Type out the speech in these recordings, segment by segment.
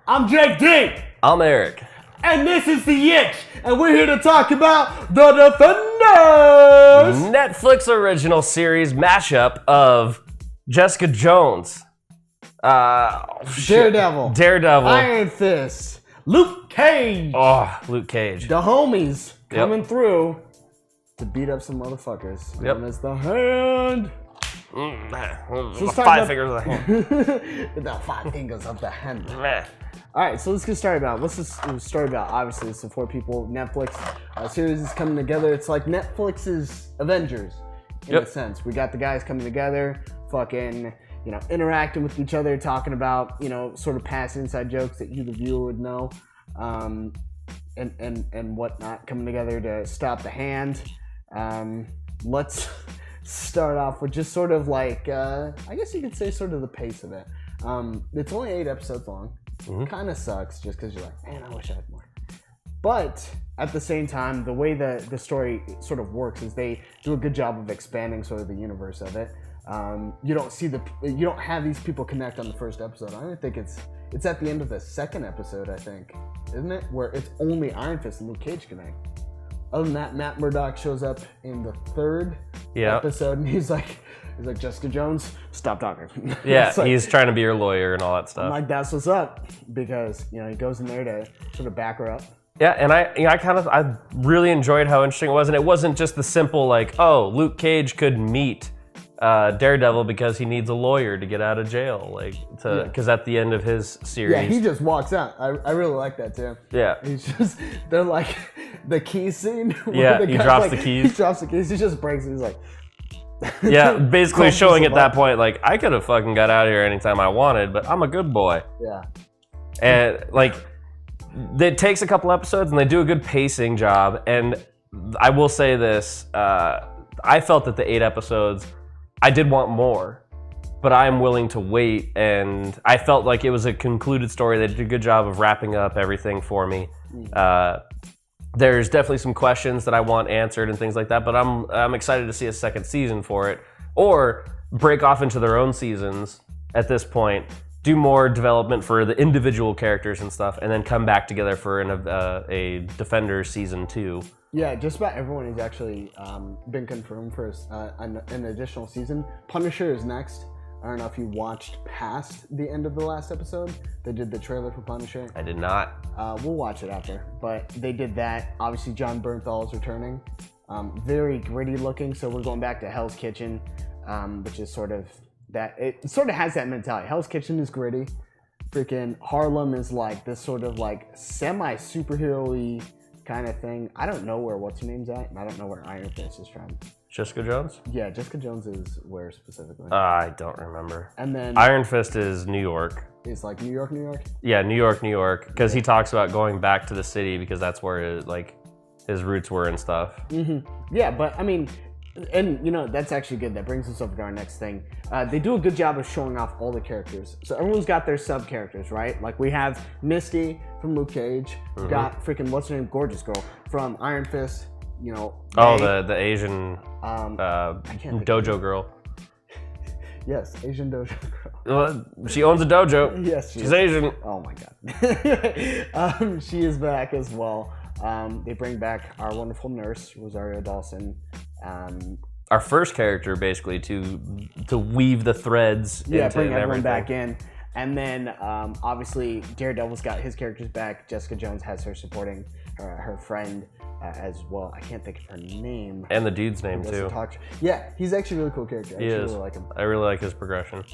I'm Jake D. I'm Eric. And this is the Itch. And we're here to talk about The Defenders. Netflix original series mashup of Jessica Jones. Daredevil. Iron Fist. Luke Cage. Oh, Luke Cage. The homies coming through to beat up some motherfuckers. Yep. Known as the Hand. So 5 fingers of the hand. The 5 fingers of the hand. Alright, so let's get started about. What's this story about? Obviously, it's the 4 people. Netflix series is coming together. It's like Netflix's Avengers in a sense. We got the guys coming together, fucking, interacting with each other, talking about, sort of past inside jokes that you, the viewer, would know, and whatnot, coming together to stop the Hand. Let's start off with just sort of like, I guess you could say sort of the pace of it. It's only 8 episodes long. Kind of sucks just because you're like, man, I wish I had more. But at the same time, the way the story sort of works is they do a good job of expanding sort of the universe of it. You don't have these people connect on the first episode. I don't think it's at the end of the second episode, I think, isn't it? Where it's only Iron Fist and Luke Cage connect. Other than that, Matt Murdock shows up in the third episode, and he's like, Jessica Jones, stop talking. Yeah, like, he's trying to be your lawyer and all that stuff. I'm like, that's what's up, because he goes in there to sort of back her up. Yeah, and I really enjoyed how interesting it was, and it wasn't just the simple like, oh, Luke Cage could meet Daredevil because he needs a lawyer to get out of jail, because at the end of his series, he just walks out. I really like that too. Yeah, they're like the key scene. Yeah, he drops the keys. He drops the keys. He just breaks it. He's like. Yeah, basically showing at that point, like, I could have fucking got out of here anytime I wanted, but I'm a good boy. Yeah. And, like, it takes a couple episodes, and they do a good pacing job, and I will say this, I felt that the 8 episodes, I did want more, but I am willing to wait, and I felt like it was a concluded story. They did a good job of wrapping up everything for me. There's definitely some questions that I want answered and things like that, but I'm excited to see a second season for it, or break off into their own seasons at this point, do more development for the individual characters and stuff, and then come back together for a Defenders season 2. Yeah, just about everyone has actually been confirmed for an additional season. Punisher is next. I don't know if you watched past the end of the last episode. They did the trailer for Punisher. I did not. We'll watch it after. But they did that. Obviously, John Bernthal is returning. Very gritty looking. So we're going back to Hell's Kitchen, which is sort of that. It sort of has that mentality. Hell's Kitchen is gritty. Freaking Harlem is like this sort of like semi-superhero-y kind of thing. I don't know where what's her name's at, and I don't know where Iron Fist is from. Jessica Jones? Yeah, Jessica Jones is where specifically? I don't remember. And then Iron Fist is New York. It's like New York, New York? Yeah, New York, because he talks about going back to the city because that's where his roots were and stuff. Yeah, but I mean, and that's actually good. That brings us over to our next thing. They do a good job of showing off all the characters. So everyone's got their sub characters, right? Like we have Misty from Luke Cage. We got freaking what's her name, gorgeous girl from Iron Fist. The Asian dojo girl. Yes, Asian dojo girl. Well, she owns a dojo. Yes, she's Asian. Oh my god. She is back as well. They bring back our wonderful nurse, Rosario Dawson. Our first character, basically, to weave the threads. Yeah, bring everyone back in. And then, obviously, Daredevil's got his characters back. Jessica Jones has her supporting her friend as well. I can't think of her name. And the dude's name, too. Yeah, he's actually a really cool character. He is. Really like him. I really like his progression.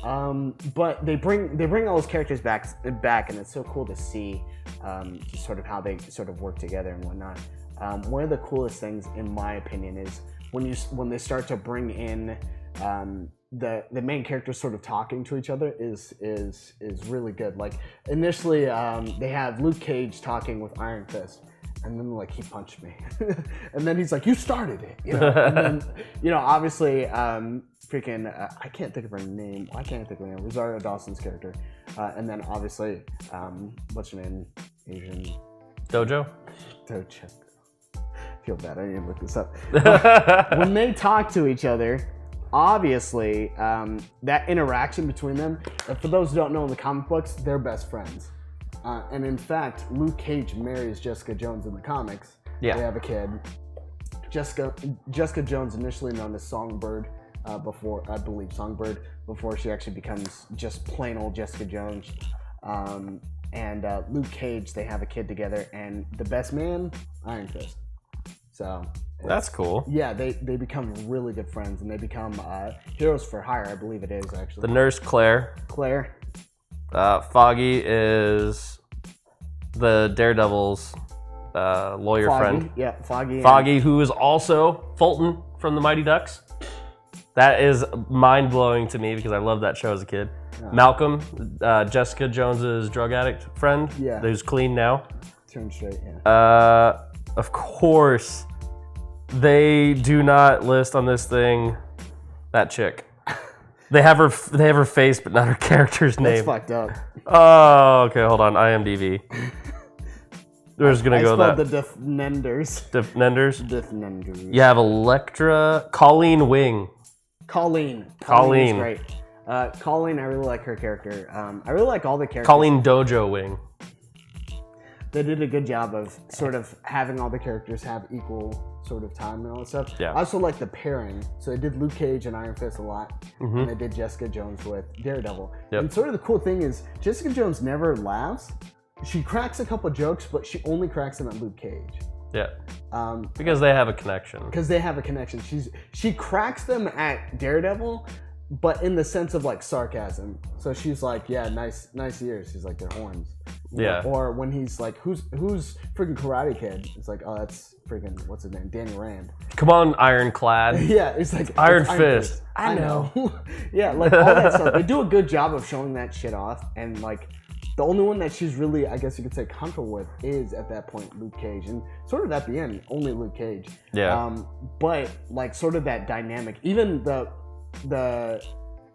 But they bring all those characters back, and it's so cool to see just sort of how they sort of work together and whatnot. One of the coolest things, in my opinion, is when they start to bring in the main characters sort of talking to each other is really good. Like initially they have Luke Cage talking with Iron Fist, and then like, he punched me, and then he's like, you started it, and then obviously freaking I can't think of her name. I can't think of her name. Rosario Dawson's character, and then obviously what's her name? Asian Dojo. Feel bad. I didn't look this up. But when they talk to each other, obviously, that interaction between them, for those who don't know, in the comic books, they're best friends. And in fact, Luke Cage marries Jessica Jones in the comics. Yeah. They have a kid. Jessica Jones, initially known as Songbird, before she actually becomes just plain old Jessica Jones. And Luke Cage, they have a kid together, and the best man, Iron Fist. So that's cool. Yeah, they become really good friends, and they become heroes for hire, I believe it is, actually. The nurse, Claire. Foggy is the Daredevil's lawyer friend. Yeah, Foggy. Foggy, who is also Fulton from the Mighty Ducks. That is mind-blowing to me because I loved that show as a kid. Yeah. Malcolm, Jessica Jones's drug addict friend, who's clean now. Turned straight, yeah. Of course, they do not list on this thing that chick. They have her face, but not her character's name. That's fucked up. Oh, okay, hold on. IMDb. We're just gonna go that. I spelled the Defnenders. Defnenders? You have Elektra, Colleen Wing. Colleen is great. Colleen, I really like her character. I really like all the characters. Colleen Dojo Wing. They did a good job of sort of having all the characters have equal sort of time and all that stuff. Yeah. I also like the pairing. So they did Luke Cage and Iron Fist a lot. Mm-hmm. And they did Jessica Jones with Daredevil. Yep. And sort of the cool thing is Jessica Jones never laughs. She cracks a couple jokes, but she only cracks them at Luke Cage. Yeah. Because they have a connection. She cracks them at Daredevil, but in the sense of like sarcasm. So she's like, yeah, nice ears. She's like, they're horns. Yeah. Or when he's like, who's freaking Karate Kid? It's like, oh, that's freaking, what's his name? Danny Rand. Come on, Ironclad. Yeah, it's like Iron Fist. I know. Yeah, like all that stuff. They do a good job of showing that shit off, and like the only one that she's really, I guess you could say, comfortable with is at that point Luke Cage, and sort of at the end only Luke Cage. Yeah. But like sort of that dynamic, even the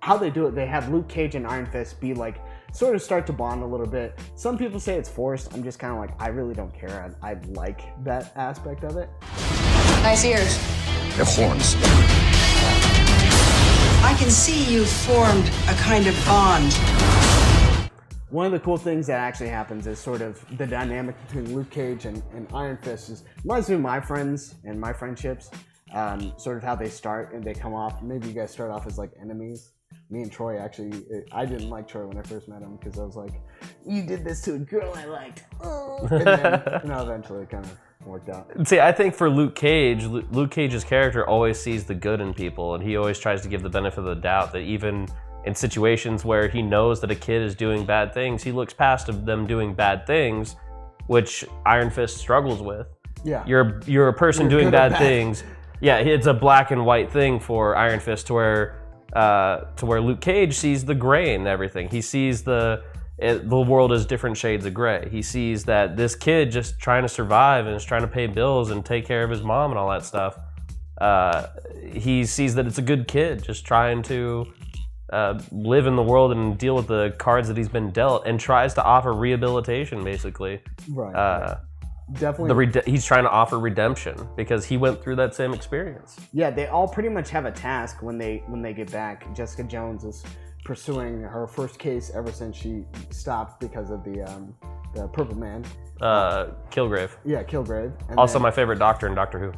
how they do it, they have Luke Cage and Iron Fist be like sort of start to bond a little bit. Some people say it's forced. I'm just kind of like, I really don't care. I like that aspect of it. Nice ears. They're horns. I can see you've formed a kind of bond. One of the cool things that actually happens is sort of the dynamic between Luke Cage and Iron Fist is reminds me of my friends and my friendships. Sort of how they start and they come off. Maybe you guys start off as like enemies. Me and Troy actually, I didn't like Troy when I first met him because I was like, you did this to a girl I liked. Oh. And then, eventually it kind of worked out. See, I think for Luke Cage's character always sees the good in people, and he always tries to give the benefit of the doubt that even in situations where he knows that a kid is doing bad things, he looks past them doing bad things, which Iron Fist struggles with. Yeah. You're a person doing bad things. Yeah, it's a black and white thing for Iron Fist to where Luke Cage sees the gray in everything. He sees the world as different shades of gray. He sees that this kid just trying to survive and is trying to pay bills and take care of his mom and all that stuff. He sees that it's a good kid just trying to live in the world and deal with the cards that he's been dealt, and tries to offer rehabilitation, basically. Right. Definitely. He's trying to offer redemption because he went through that same experience. Yeah, they all pretty much have a task when they get back. Jessica Jones is pursuing her first case ever since she stopped because of the Purple Man. Kilgrave. Yeah, Kilgrave. And also my favorite doctor in Doctor Who.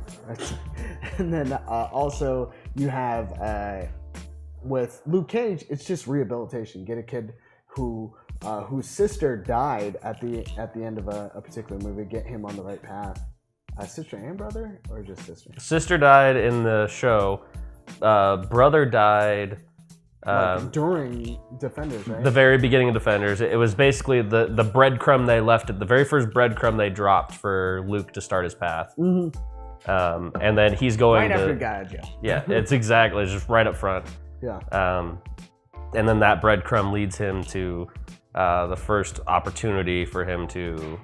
And then also you have with Luke Cage, it's just rehabilitation. Get a kid whose sister died at the end of a particular movie, get him on the right path. Sister and brother, or just sister? Sister died in the show. Brother died during Defenders, right? The very beginning of Defenders. It was basically the breadcrumb they left, the very first breadcrumb they dropped for Luke to start his path. Mm-hmm. And then he's going right after he got out of jail. Yeah, it's just right up front. Yeah. And then that breadcrumb leads him to the first opportunity for him to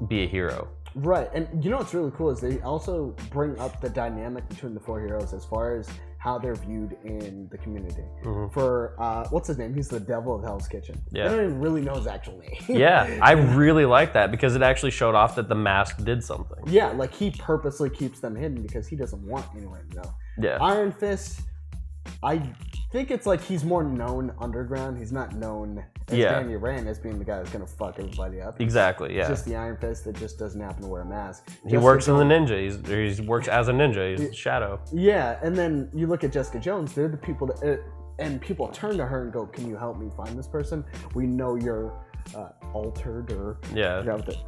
be a hero. Right, and you know what's really cool is they also bring up the dynamic between the four heroes as far as how they're viewed in the community. Mm-hmm. For, what's his name? He's the devil of Hell's Kitchen. Yeah. They don't even really know his actual name. Yeah, I really like that because it actually showed off that the mask did something. Yeah, like he purposely keeps them hidden because he doesn't want anyone to know. Yeah. Iron Fist, think it's like he's more known underground. He's not known as Danny Rand as being the guy that's gonna fuck everybody up. Exactly. Yeah. He's just the Iron Fist that just doesn't happen to wear a mask. He works in the ninja. He works as a ninja. He's Shadow. Yeah, and then you look at Jessica Jones. They're the people that, and people turn to her and go, "Can you help me find this person? We know you're altered or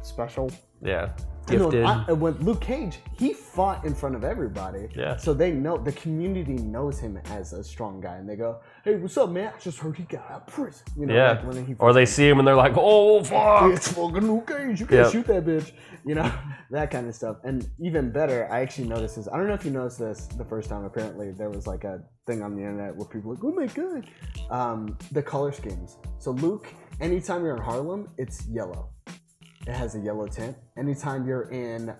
special." Yeah. Gifted. With Luke Cage, he fought in front of everybody. Yeah. So they know, the community knows him as a strong guy, and they go, "Hey, what's up, man? I just heard he got out of prison." You know, yeah. Like or they see him and they're like, "Oh fuck, it's fucking Luke Cage. You can't shoot that bitch." You know, that kind of stuff. And even better, I actually noticed this. I don't know if you noticed this the first time. Apparently, there was like a thing on the internet where people were like, "Oh my god," the color schemes. So Luke, anytime you're in Harlem, it's yellow. It has a yellow tint. Anytime you're in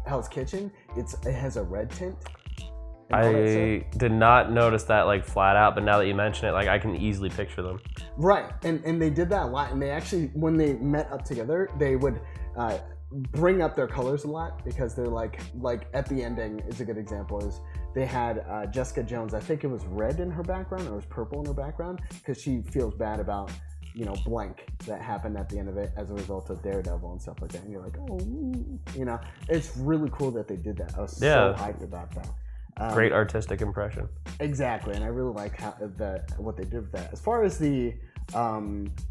Hell's Kitchen, it has a red tint. I did not notice that like flat out, but now that you mention it, like I can easily picture them. Right, and they did that a lot. And they actually, when they met up together, they would bring up their colors a lot because they're like at the ending is a good example. Is they had Jessica Jones. I think it was red in her background or it was purple in her background because she feels bad about, you know, blank that happened at the end of it as a result of Daredevil and stuff like that. And you're like, oh, you know, it's really cool that they did that. I was so hyped about that. Great artistic impression. Exactly, and I really like how what they did with that. As far as the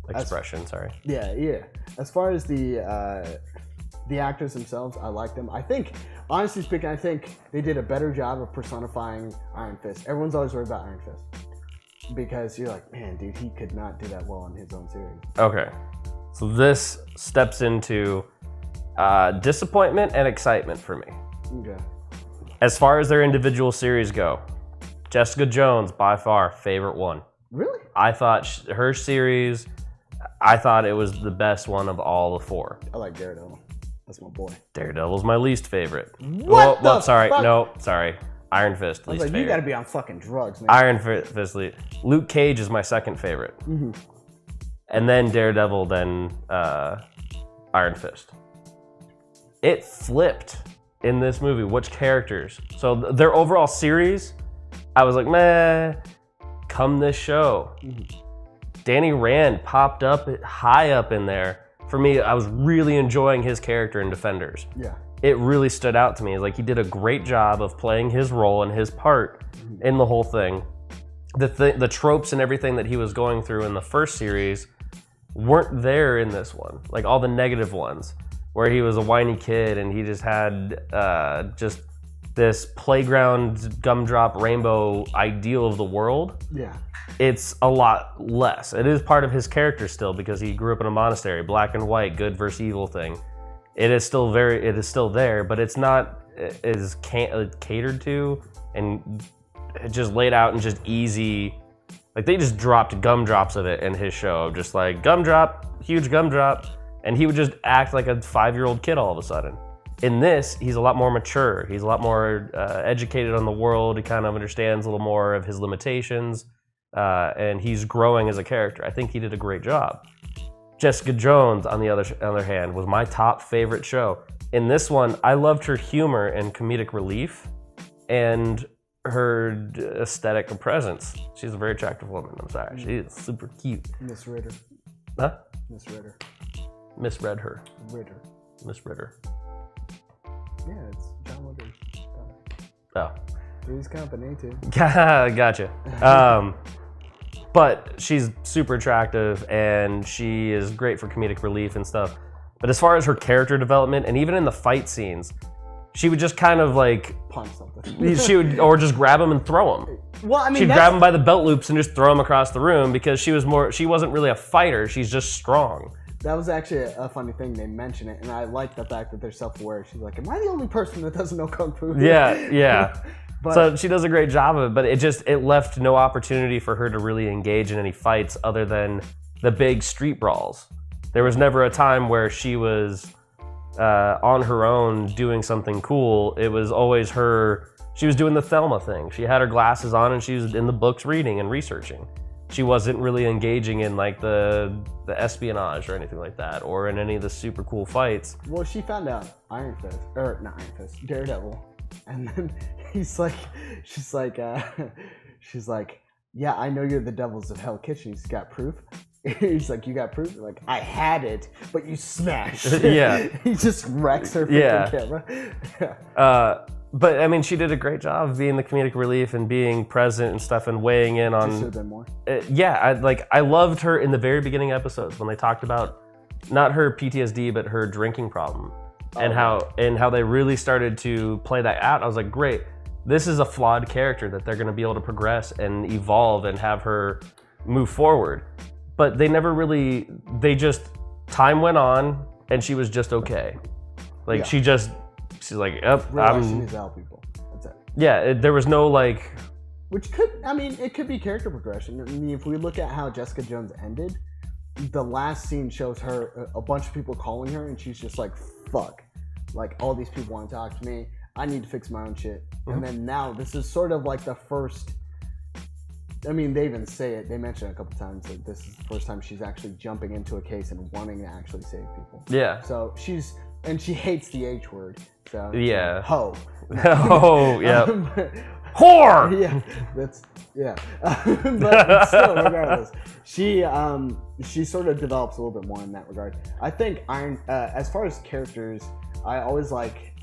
expression, As far as the actors themselves, I like them. I think, honestly speaking, I think they did a better job of personifying Iron Fist. Everyone's always worried about Iron Fist. Because you're like, man, dude, he could not do that well in his own series. Okay. So this steps into disappointment and excitement for me. Okay. As far as their individual series go, Jessica Jones, by far, favorite one. Really? I thought her series, I thought it was the best one of all the four. I like Daredevil. That's my boy. Daredevil's my least favorite. What the sorry. fuck? No, sorry. Iron Fist, least favorite. You gotta be on fucking drugs, man. Iron Fist, Luke Cage is my second favorite. Mm-hmm. And then Daredevil, then Iron Fist. It flipped in this movie, which characters. So their overall series, I was like, meh, come this show. Mm-hmm. Danny Rand popped up high up in there. For me, I was really enjoying his character in Defenders. Yeah. It really stood out to me. Like, he did a great job of playing his role and his part in the whole thing. The tropes and everything that he was going through in the first series weren't there in this one. Like, all the negative ones, where he was a whiny kid and he just had just this playground gumdrop rainbow ideal of the world. Yeah. It's a lot less. It is part of his character still because he grew up in a monastery, black and white, good versus evil thing. It is still there, but it's not as catered to and just laid out and just easy. Like, they just dropped gumdrops of it in his show, just like gumdrop, huge gumdrop, and he would just act like a 5-year-old kid all of a sudden. In this, he's a lot more mature. He's a lot more educated on the world. He kind of understands a little more of his limitations, and he's growing as a character. I think he did a great job. Jessica Jones, on the other hand, was my top favorite show. In this one, I loved her humor and comedic relief and her aesthetic presence. She's a very attractive woman, I'm sorry. She is super cute. Miss Ritter. Huh? Miss Ritter. Misread her. Ritter. Misread her. Yeah, it's John Ritter's Oh. daughter. Three's Company, too. Gotcha. But she's super attractive and she is great for comedic relief and stuff. But as far as her character development and even in the fight scenes, she would just kind of like punch something. she would, or just grab him and throw him. Well, I mean, she'd grab him by the belt loops and just throw him across the room because she wasn't really a fighter. She's just strong. That was actually a funny thing. They mention it, and I like the fact that they're self-aware. She's like, "Am I the only person that doesn't know kung fu?" Yeah. But, so she does a great job of it, but it left no opportunity for her to really engage in any fights other than the big street brawls. There was never a time where she was on her own doing something cool. It was always her. She was doing the Thelma thing. She had her glasses on and she was in the books reading and researching. She wasn't really engaging in like the espionage or anything like that, or in any of the super cool fights. Well, she found out Daredevil, and then she's like, yeah, I know you're the devils of Hell Kitchen. He's got proof. He's like, you got proof? Like, I had it, but you smashed. Yeah. He just wrecks her freaking camera. Yeah. But I mean, she did a great job of being the comedic relief and being present and stuff and weighing in on. Should have been more. I loved her in the very beginning episodes when they talked about not her PTSD but her drinking problem and how they really started to play that out. I was like, great, this is a flawed character that they're going to be able to progress and evolve and have her move forward. But they never really. They just time went on and she was just okay. Like She's like, yep, she needs to help people. That's it. Yeah, there was no like... Which could, I mean, it could be character progression. I mean, if we look at how Jessica Jones ended, the last scene shows her, a bunch of people calling her, and she's just like, fuck. Like, all these people want to talk to me. I need to fix my own shit. Mm-hmm. And then now, this is sort of like the first... I mean, they even say it. They mention it a couple times that this is the first time she's actually jumping into a case and wanting to actually save people. Yeah. So she's... And she hates the H word. So yeah. Ho. Oh, yeah. Whore! Yeah. That's but still, regardless. She sort of develops a little bit more in that regard. I think as far as characters, I always like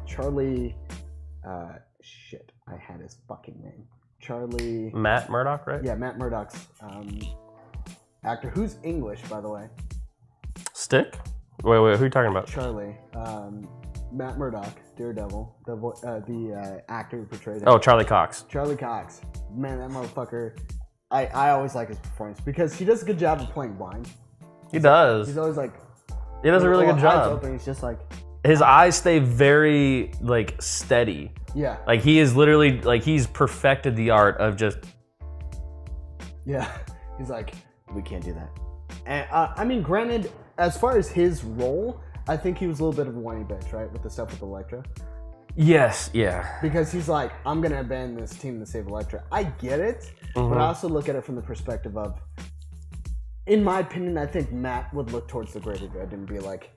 Charlie I had his fucking name. Charlie Matt Murdock, right? Yeah, Matt Murdock's actor, who's English, by the way. Stick? Wait, who are you talking about? Charlie. Matt Murdock, Daredevil, the actor who portrayed him. Oh, Charlie Cox. Charlie Cox. Man, that motherfucker. I always like his performance because he does a good job of playing blind. He does. He's always like... He does a really good job. Eyes open, he's just like... His eyes stay very, like, steady. Yeah. Like, he is literally, like, he's perfected the art of just... Yeah. He's like, we can't do that. And, I mean, granted... As far as his role, I think he was a little bit of a whiny bitch, right? With the stuff with Elektra. Yes, yeah. Because he's like, I'm going to abandon this team to save Elektra. I get it, but I also look at it from the perspective of, in my opinion, I think Matt would look towards the greater good and be like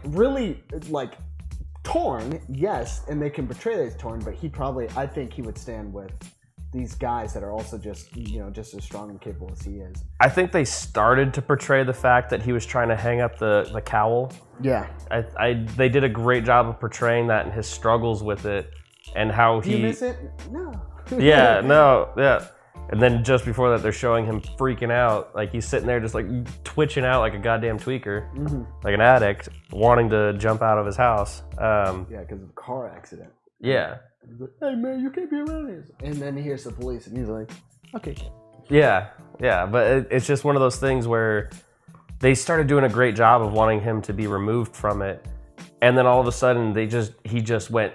really, like, torn, yes, and they can portray that he's torn, but I think he would stand with these guys that are also just as strong and capable as he is. I think they started to portray the fact that he was trying to hang up the cowl. Yeah. They did a great job of portraying that and his struggles with it and how Do you miss it? No. Yeah, no, yeah. And then just before that, they're showing him freaking out. Like, he's sitting there just, like, twitching out like a goddamn tweaker. Mm-hmm. Like an addict, wanting to jump out of his house. Yeah, because of a car accident. Yeah. He's like, hey man, you can't be around here. And then he hears the police and he's like, okay. Yeah, but it's just one of those things where they started doing a great job of wanting him to be removed from it. And then all of a sudden, he just went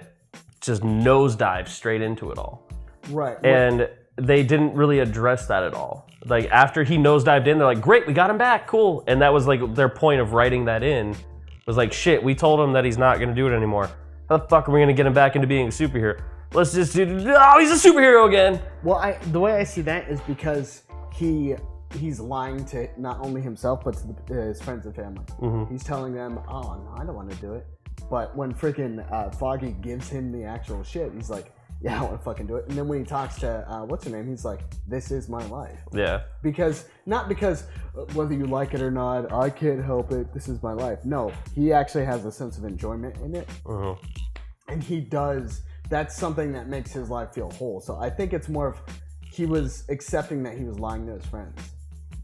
nosedive straight into it all. Right. And they didn't really address that at all. Like, after he nosedived in, they're like, great, we got him back, cool. And that was like their point of writing that in, was like, shit, we told him that he's not gonna do it anymore. How the fuck are we gonna get him back into being a superhero? Let's just do, oh, he's a superhero again. Well, the way I see that is because he's lying to not only himself, but to his friends and family. Mm-hmm. He's telling them, oh, no, I don't want to do it. But when freaking Foggy gives him the actual shit, he's like, yeah, I want to fucking do it. And then when he talks to, what's her name, he's like, this is my life. Yeah. Not because whether you like it or not, I can't help it, this is my life. No, he actually has a sense of enjoyment in it. Mm-hmm. And he does, that's something that makes his life feel whole. So I think it's more of, he was accepting that he was lying to his friends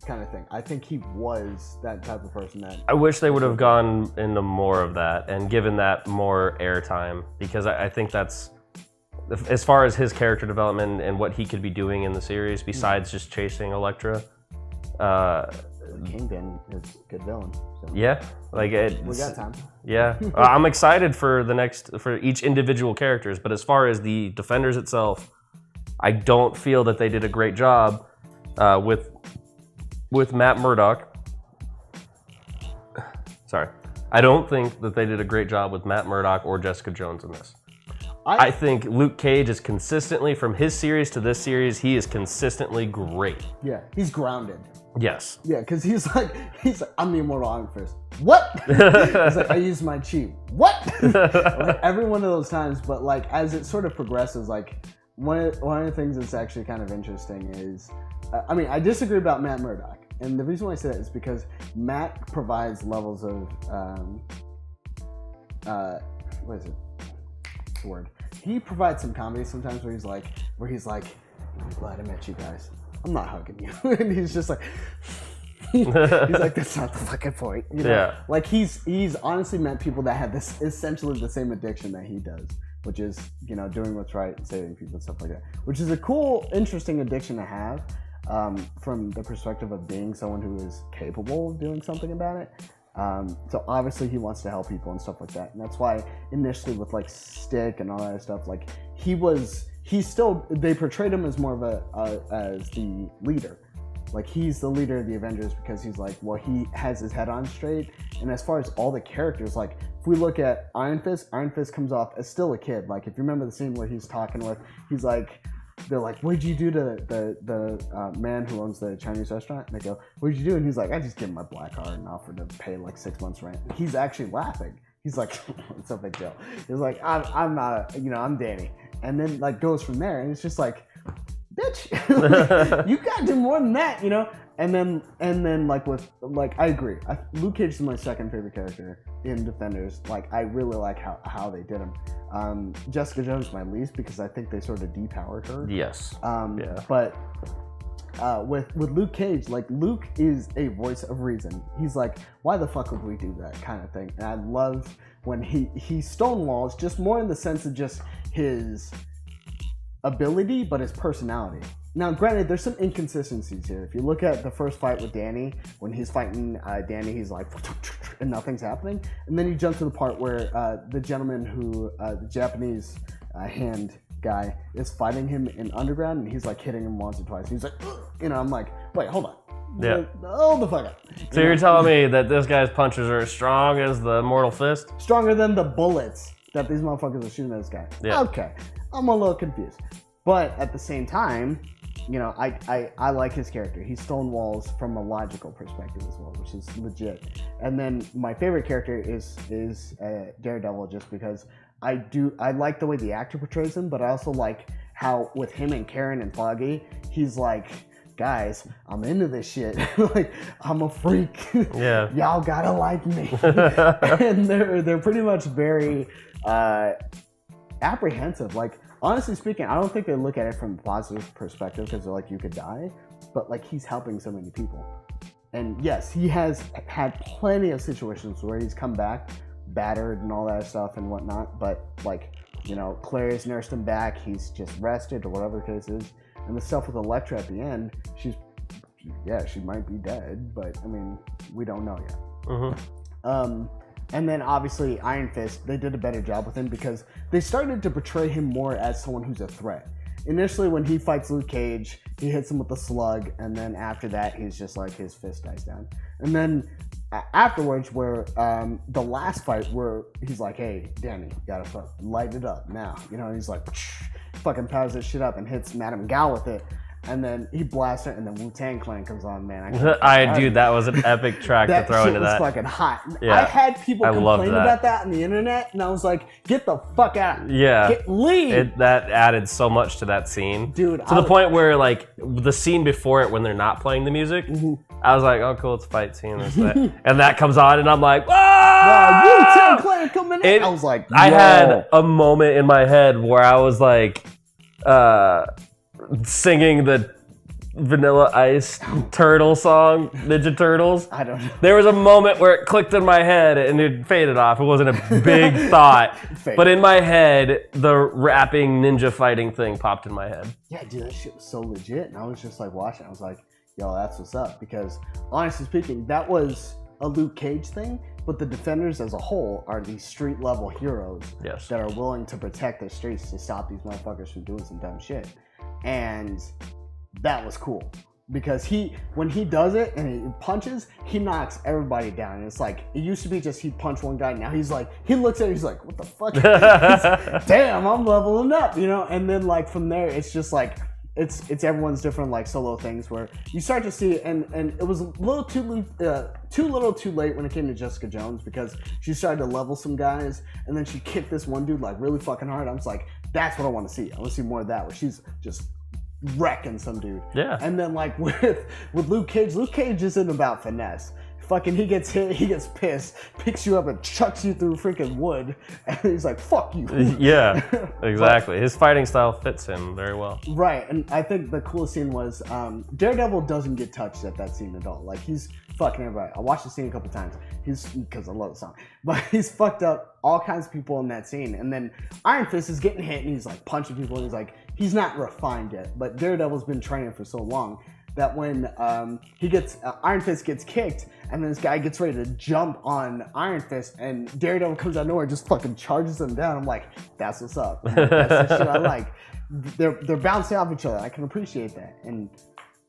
kind of thing. I think he was that type of person that... I wish they would have gone into more of that and given that more airtime, because I think that's, as far as his character development and what he could be doing in the series, besides just chasing Elektra. Kingpin is a good villain. So. Yeah, like we got time. Yeah, I'm excited for for each individual characters, but as far as the Defenders itself, I don't feel that they did a great job with Matt Murdock. Sorry, I don't think that they did a great job with Matt Murdock or Jessica Jones in this. I think Luke Cage is consistently, from his series to this series, he is consistently great. Yeah, he's grounded. Yes. Yeah, because he's like, I'm the immortal Iron Fist. What? He's like, I used my chi. What? Like every one of those times, but like as it sort of progresses, like one of the things that's actually kind of interesting is, I disagree about Matt Murdock. And the reason why I say that is because Matt provides levels of, what is it? What's the word? He provides some comedy sometimes where he's like, I'm glad I met you guys. I'm not hugging you. And he's just like, he's like, that's not the fucking point. You know? Yeah. Like he's honestly met people that have this essentially the same addiction that he does, which is, you know, doing what's right and saving people and stuff like that, which is a cool, interesting addiction to have. From the perspective of being someone who is capable of doing something about it. So obviously he wants to help people and stuff like that. And that's why initially with like Stick and all that stuff, like they portrayed him as more of as the leader. Like he's the leader of the Avengers because he's like, well, he has his head on straight. And as far as all the characters, like if we look at Iron Fist comes off as still a kid. Like if you remember the scene where he's talking with, he's like, they're like, what'd you do to the man who owns the Chinese restaurant? And they go, what'd you do? And he's like, I just gave him my black card and offered to pay like 6 months rent. He's actually laughing. He's like, it's no big deal. He's like, I'm not, I'm Danny. And then like goes from there. And it's just like, bitch, you gotta do more than that, you know? And then like I agree. Luke Cage is my second favorite character in Defenders. Like I really like how they did him. Jessica Jones my least because I think they sort of depowered her. Yes. Yeah. But with Luke Cage, like Luke is a voice of reason. He's like, why the fuck would we do that kind of thing? And I love when he stonewalls just more in the sense of just his ability, but his personality. Now, granted, there's some inconsistencies here. If you look at the first fight with Danny, when he's fighting Danny, he's like, and nothing's happening. And then you jump to the part where the gentleman who, the Japanese hand guy, is fighting him in Underground, and he's like hitting him once or twice. He's like, I'm like, wait, hold on. Yeah. Hold the fuck up. So you're telling me that this guy's punches are as strong as the Mortal Fist? Stronger than the bullets that these motherfuckers are shooting at this guy. Yeah. Okay. I'm a little confused. But at the same time, I like his character. He stonewalls from a logical perspective as well, which is legit. And then my favorite character is Daredevil, just because I like the way the actor portrays him, but I also like how with him and Karen and Foggy, he's like, guys, I'm into this shit. Like, I'm a freak. Yeah. Y'all gotta like me. And they're pretty much very apprehensive. Like, honestly speaking, I don't think they look at it from a positive perspective because they're like, you could die, but like he's helping so many people. And yes, he has had plenty of situations where he's come back battered and all that stuff and whatnot, but like, Claire's nursed him back, he's just rested or whatever the case is. And the stuff with Elektra at the end, she might be dead, but I mean, we don't know yet. Mm-hmm. And then obviously Iron Fist, they did a better job with him because they started to portray him more as someone who's a threat. Initially, when he fights Luke Cage, he hits him with a slug, and then after that, he's just like, his fist dies down. And then afterwards, where the last fight where he's like, hey, Danny, you gotta light it up now. He's like, fucking powers this shit up and hits Madame Gao with it. And then he blasts her, and then Wu-Tang Clan comes on, man. Dude, that was an epic track to throw into that. That shit was fucking hot. Yeah. I had people complain about that on the internet, and I was like, get the fuck out. Yeah. Leave. That added so much to that scene. Dude. To the point where, like, the scene before it, when they're not playing the music, I was like, oh, cool, it's a fight scene. And that comes on, and I'm like, ah! Wu-Tang Clan coming in. I was like, yo. I had a moment in my head where I was like, singing the Vanilla Ice turtle song, Ninja Turtles. I don't know. There was a moment where it clicked in my head and it faded off. It wasn't a big thought. But in my head, the rapping ninja fighting thing popped in my head. Yeah, dude, that shit was so legit. And I was just like watching. I was like, yo, that's what's up. Because honestly speaking, that was a Luke Cage thing. But the Defenders as a whole are these street level heroes that are willing to protect the streets to stop these motherfuckers from doing some dumb shit. And that was cool because when he does it and he punches, he knocks everybody down. And it's like, it used to be just he'd punch one guy. Now he's like, he looks at it, he's like, what the fuck? Damn, I'm leveling up, And then like from there, it's just like, it's everyone's different like solo things where you start to see and it was a little too late when it came to Jessica Jones because she started to level some guys and then she kicked this one dude like really fucking hard. I was like, That's what I want to see. I want to see more of that where she's just wrecking some dude. Yeah. And then like with Luke Cage isn't about finesse. Fucking he gets hit, he gets pissed, picks you up and chucks you through freaking wood, and he's like, fuck you. Yeah, exactly. His fighting style fits him very well. Right, and I think the coolest scene was Daredevil doesn't get touched at that scene at all. Like, he's fucking everybody. I watched the scene a couple times. Because I love the song. But he's fucked up all kinds of people in that scene. And then Iron Fist is getting hit, and he's like punching people, and he's like, he's not refined yet. But Daredevil's been training for so long that when Iron Fist gets kicked, and then this guy gets ready to jump on Iron Fist, and Daredevil comes out of nowhere and just fucking charges him down. I'm like, that's what's up. That's the shit I like. They're bouncing off each other. I can appreciate that. And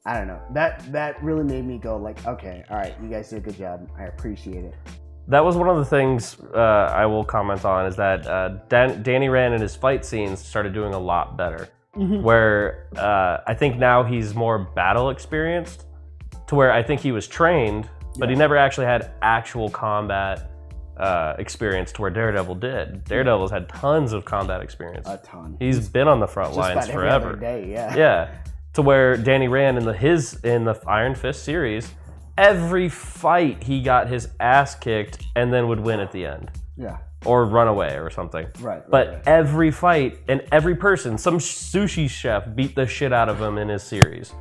I don't know. That really made me go like, okay, all right, you guys did a good job. I appreciate it. That was one of the things I will comment on is that Danny Rand in his fight scenes started doing a lot better. Mm-hmm. Where I think now he's more battle experienced, to where I think he was trained, but he never actually had actual combat experience to where Daredevil did. Daredevil's had tons of combat experience. A ton. He's been on the front lines forever. Every other day, yeah. Yeah. To where Danny Rand in the Iron Fist series, every fight he got his ass kicked and then would win at the end. Yeah. Or run away or something. Right. But every fight and every person, some sushi chef beat the shit out of him in his series.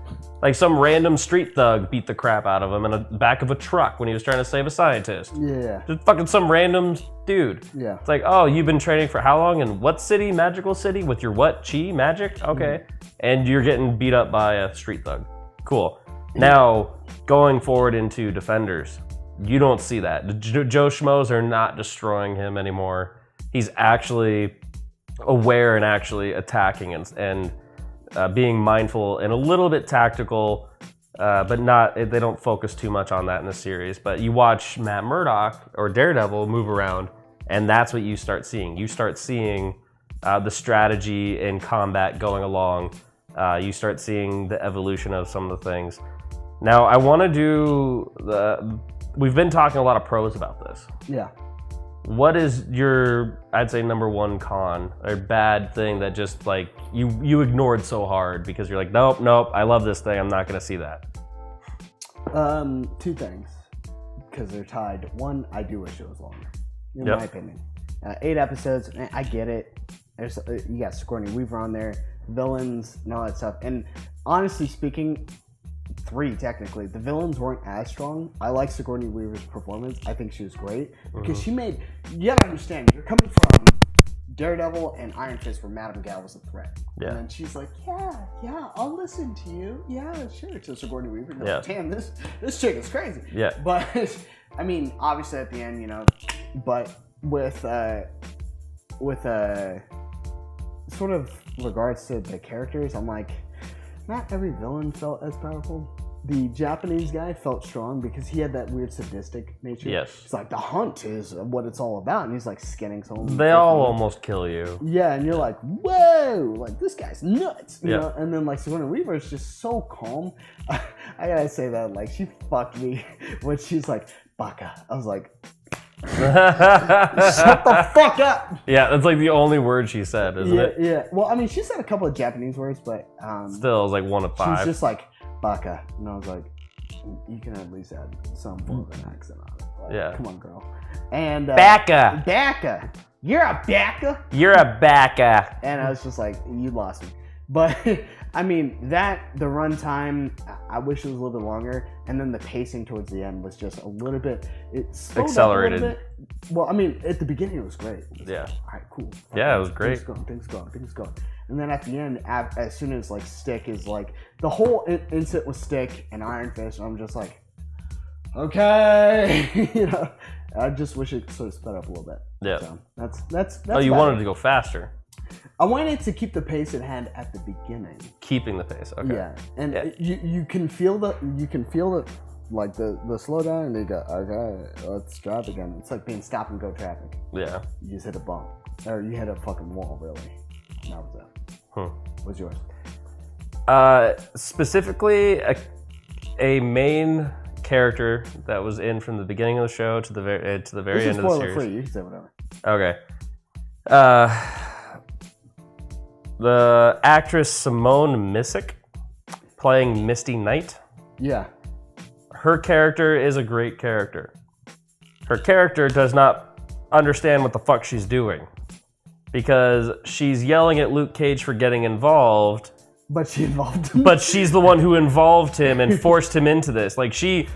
Like some random street thug beat the crap out of him in the back of a truck when he was trying to save a scientist. Yeah. Just fucking some random dude. Yeah. It's like, oh, you've been training for how long? In what city? Magical city? With your what? Chi? Magic? Okay. And you're getting beat up by a street thug. Cool. Now, going forward into Defenders, you don't see that. The Joe Schmoes are not destroying him anymore. He's actually aware and actually attacking and being mindful and a little bit tactical, but not. They don't focus too much on that in the series. But you watch Matt Murdock or Daredevil move around, and that's what you start seeing. You start seeing the strategy and combat going along. You start seeing the evolution of some of the things. Now, I want to do we've been talking a lot of pros about this. Yeah. What is your, I'd say, number one con or bad thing that just like you ignored so hard because you're like, nope, I love this thing. I'm not going to see that. Two things, because they're tied. One, I do wish it was longer, in my opinion. 8 episodes, I get it. There's you got Sigourney Weaver on there, villains, and all that stuff. And honestly speaking, 3 technically. The villains weren't as strong. I like Sigourney Weaver's performance. I think she was great because she made. You gotta understand, you're coming from Daredevil and Iron Fist, where Madame Gal was a threat. Yeah. And then she's like, yeah, I'll listen to you. Yeah, sure. To Sigourney Weaver. Goes, damn, this chick is crazy. Yeah. But I mean, obviously at the end, but with sort of regards to the characters, I'm like, not every villain felt as powerful. The Japanese guy felt strong because he had that weird sadistic nature. Yes. It's like the hunt is what it's all about, and he's like skinning someone. They all almost kill you. Yeah, and you're like, whoa, like this guy's nuts. You Yeah. know? And then like Sigourney Weaver is just so calm. I gotta say that, like, she fucked me when she's like, baka. I was like, shut the fuck up. Yeah, that's like the only word she said, isn't it? Yeah. Well, I mean, she said a couple of Japanese words, but Still, it was like 1 of 5. she's just like baka, and I was like, you can at least add some form of an accent on it. Like, Yeah. Come on, girl. And Baka. Baka. You're a baka. You're a baka. And I was just like, you lost me. But I mean, the runtime, I wish it was a little bit longer. And then the pacing towards the end was just a little bit, it slowed Accelerated. up a little bit. Well, I mean, at the beginning it was great. It was Yeah. like, all right, cool. Yeah, it was great. Things going. And then at the end, as soon as like Stick is like, the whole incident with Stick and Iron Fist, I'm just like, okay. I just wish it sort of sped up a little bit. Yeah. So that's Oh, you wanted to go faster. I wanted to keep the pace at hand at the beginning. Keeping the pace. Okay. Yeah, and Yeah. you can feel the like the slowdown, and you go, okay, let's drive again. It's like being stop and go traffic. Yeah. You just hit a bump, or you hit a fucking wall, really. That was it. What's yours? Specifically, a main character that was in from the beginning of the show to the very This end is of the spoiler series. free. You can say whatever. Okay. The actress Simone Missick playing Misty Knight. Yeah. Her character is a great character. Her character does not understand what the fuck she's doing because she's yelling at Luke Cage for getting involved. But she involved him. But she's the one who involved him and forced him into this. Like she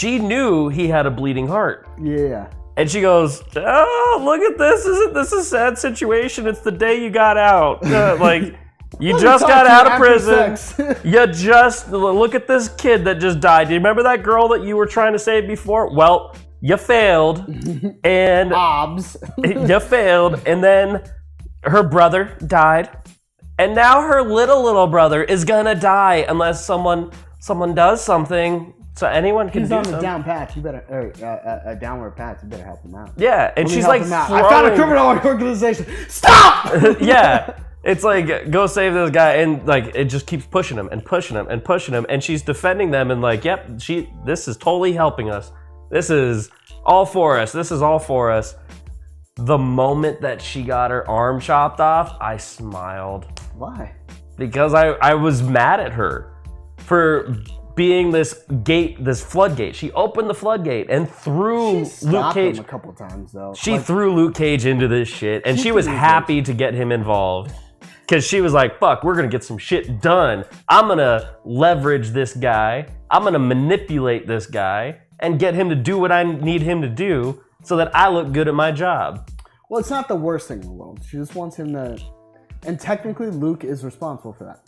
knew he had a bleeding heart. Yeah. And she goes, "Oh, look at this! Isn't this a sad situation? It's the day you got out. Like you just got out of prison. You just look at this kid that just died. Do you remember that girl that you were trying to save before? Well, you failed, and you failed, and then her brother died, and now her little brother is gonna die unless someone does something." So anyone can do something. He's on a down patch. You better, a downward patch. You better help him out. Yeah, and she's like, I found a criminal organization. Stop! Yeah, it's like, go save this guy, and like it just keeps pushing him and pushing him and pushing him, and she's defending them, and like, yep, this is totally helping us. This is all for us. This is all for us. The moment that she got her arm chopped off, I smiled. Why? Because I was mad at her for being this floodgate. She opened the floodgate and threw Luke Cage him a couple times though. She threw Luke Cage into this shit, and she was happy to get him involved because she was like, "Fuck, we're gonna get some shit done. I'm gonna leverage this guy. I'm gonna manipulate this guy and get him to do what I need him to do so that I look good at my job." Well, it's not the worst thing in the world. She just wants him to, and technically Luke is responsible for that.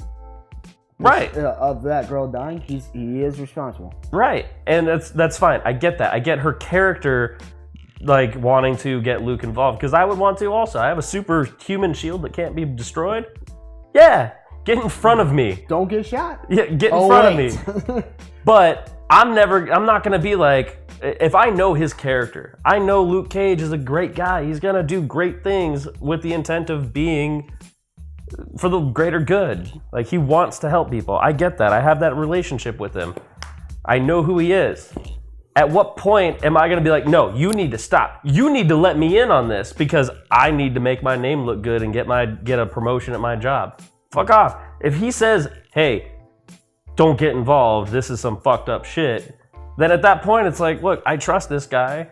Right. Of that girl dying, he is responsible. Right, and that's fine. I get that. I get her character, like wanting to get Luke involved because I would want to also. I have a superhuman shield that can't be destroyed. Yeah, get in front of me. Don't get shot. Yeah, get in front of me. But I'm not gonna be like, if I know his character, I know Luke Cage is a great guy. He's gonna do great things with the intent of being for the greater good. Like he wants to help people. I get that. I have that relationship with him. I know who he is. At what point am I going to be like, no, you need to stop. You need to let me in on this because I need to make my name look good and get a promotion at my job. Fuck off. If he says, hey, don't get involved, this is some fucked up shit, then at that point it's like, look, I trust this guy.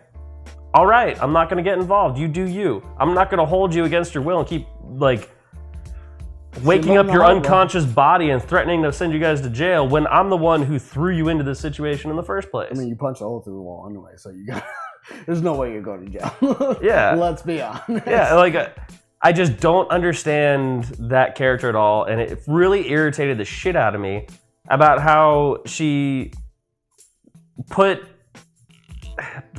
All right, I'm not going to get involved. You do you. I'm not going to hold you against your will and keep like waking up your unconscious body and threatening to send you guys to jail when I'm the one who threw you into this situation in the first place. I mean, you punched a hole through the wall anyway, so you got. There's no way you're going to jail. Yeah. Let's be honest. Yeah, like I just don't understand that character at all, and it really irritated the shit out of me about how she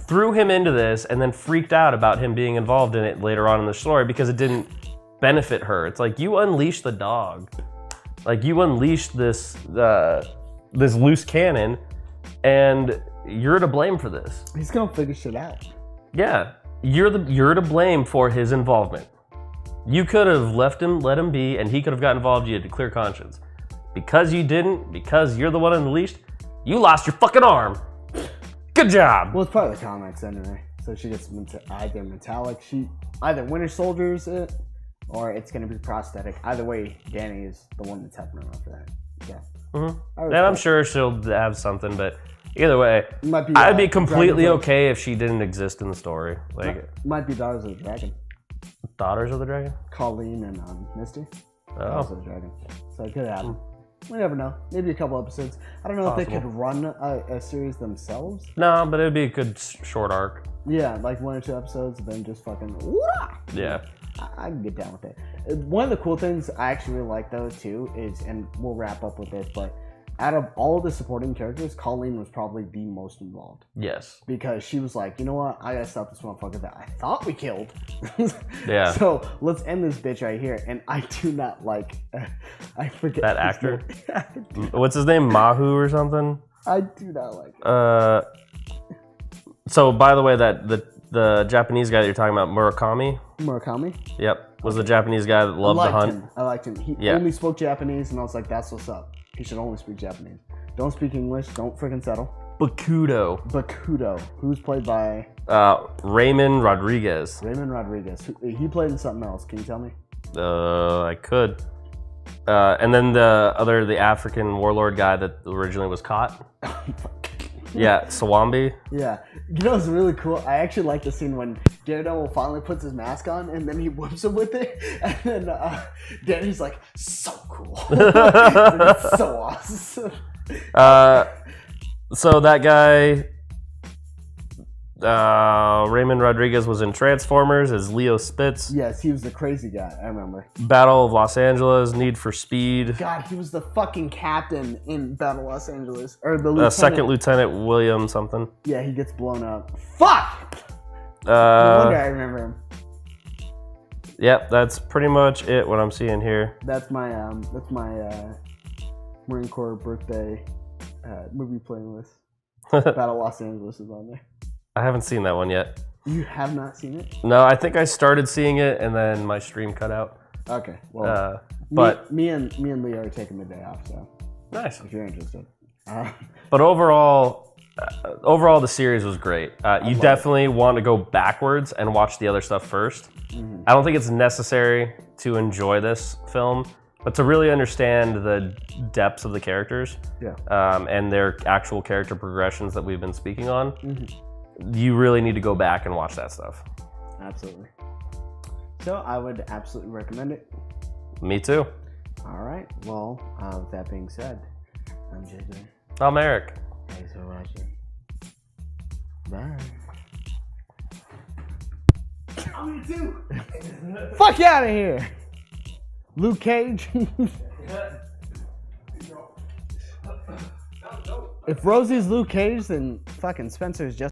threw him into this and then freaked out about him being involved in it later on in the story because it didn't benefit her. It's like you unleashed the dog, like you unleashed this loose cannon, and you're to blame for this. He's gonna figure shit out. Yeah, you're to blame for his involvement. You could have let him be, and he could have got involved. You had a clear conscience. Because you didn't, because you're the one unleashed, you lost your fucking arm. Good job. Well, it's part of the comics anyway. So she gets either metallic sheet, either Winter Soldier's it, or it's going to be prosthetic. Either way, Danny is the one that's helping her out for that. Yeah. Mm-hmm. And I'm sure she'll have something, but either way, I'd be completely okay if she didn't exist in the story. Like, might be Daughters of the Dragon. Daughters of the Dragon? Colleen and Misty. Oh. Daughters of the Dragon. So it could happen. We never know. Maybe a couple episodes. I don't know if they could run a series themselves. No, but it'd be a good short arc. Yeah, like 1 or 2 episodes, then just fucking. Yeah. I can get down with it. One of the cool things I actually really like though too is, and we'll wrap up with this, but out of all of the supporting characters, Colleen was probably the most involved. Yes. Because she was like, you know what? I gotta stop this motherfucker that I thought we killed. Yeah. So let's end this bitch right here. And I do not like. I forget that actor. What's his name? Mahu or something? I do not like it. So by the way, that the Japanese guy that you're talking about, Murakami. Yep, was the Japanese guy that loved the hunt. I liked him. He only spoke Japanese, and I was like, that's what's up. He should only speak Japanese. Don't speak English. Don't freaking settle. Bakudo, who's played by Raymond Rodriguez. He played in something else. Can you tell me? I could. And then the African warlord guy that originally was caught. Yeah, Swambi. Yeah. You know what's really cool? I actually like the scene when Daredevil finally puts his mask on and then he whips him with it. And then Danny's like, so cool. It's so awesome. So that guy, Raymond Rodriguez, was in Transformers as Leo Spitz. Yes, he was the crazy guy. I remember. Battle of Los Angeles, Need for Speed. God, he was the fucking captain in Battle of Los Angeles. Or the lieutenant. Second Lieutenant William something. Yeah, he gets blown up. Fuck! No wonder I remember him. Yep, that's pretty much it. What I'm seeing here. That's my Marine Corps birthday movie playlist. Battle of Los Angeles is on there. I haven't seen that one yet. You have not seen it? No, I think I started seeing it and then my stream cut out. Okay, well, but me and Leah are taking the day off, so nice if you're interested. But overall, the series was great. You definitely want to go backwards and watch the other stuff first. Mm-hmm. I don't think it's necessary to enjoy this film, but to really understand the depths of the characters, and their actual character progressions that we've been speaking on. Mm-hmm. You really need to go back and watch that stuff. Absolutely. So I would absolutely recommend it. Me too. All right. Well, with that being said, I'm JJ. I'm Eric. Thanks for watching. Bye. I'm here too. Fuck you out of here. Luke Cage. If Rosie's Luke Cage, then fucking Spencer's just